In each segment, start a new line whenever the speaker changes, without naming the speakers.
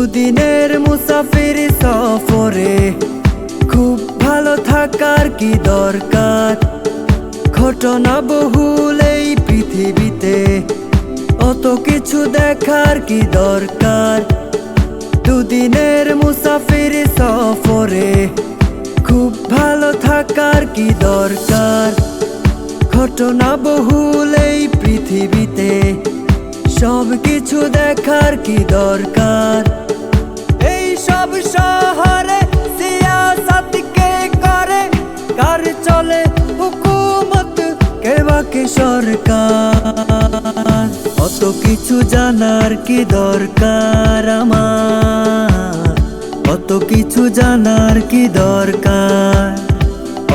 দুদিনের মুসাফির সফরে খুব ভালো থাকার কি দরকার। ঘটনা বহুল এই পৃথিবীতে, অত কিছু দেখার কি দরকার। দুদিনের মুসাফির সফরে খুব ভালো থাকার কি দরকার। ঘটনা বহুল এই পৃথিবীতে, সব কিছু দেখার কি দরকার। এই সব শহরে সিয়াসত কে করে, কার চলে হুকুমত, কে বাকি সরকার। অত কিছু জানার কি দরকার আমার, অত কিছু জানার কি দরকার।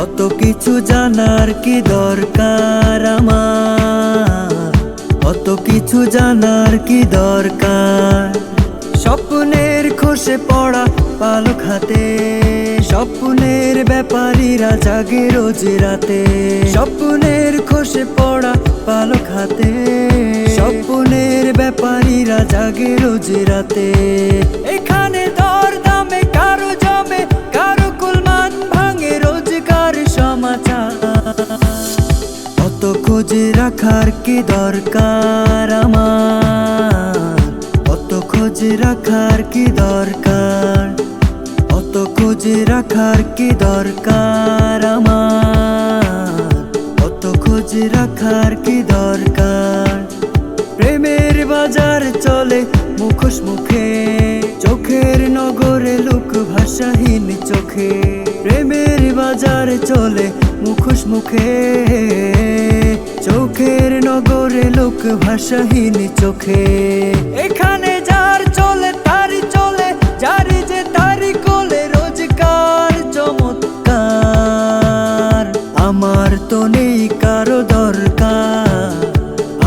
অত কিছু জানার কি দরকার আমার, অত কিছু জানার কি দরকার। স্বপ্নের খসে পড়া পালক হাতে, স্বপ্নের ব্যাপারীরা জাগে রোজ রাতে। স্বপ্নের খসে পড়া পালক হাতে, স্বপ্নের ব্যাপারীরা জাগে রোজ রাতে। এখানে দর দামে কারো জমে, কারো কুলমান ভাঙে রোজগার সমাচার। অত খোঁজ রাখার কি দরকার আমার, অত খোঁজ রাখার কি দরকার। অত খোঁজ রাখার কি দরকার আমার, অত খোঁজ রাখার কি দরকার। প্রেমের বাজার চলে মুখোশ মুখে, চোখের নগরে লোক ভাষাহীন চোখে। প্রেমের বাজার চলে মুখোশ মুখে, চোখের নগরে লোক ভাষাহীন চোখে। এখানে যার চলে তারই চলে, যারি যে তারই কোলে রোজগার চমৎকার। আমার তো নেই কারো দরকার,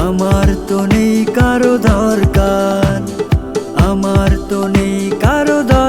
আমার তো নেই কারো দরকার, আমার তো নেই কারো দরকার।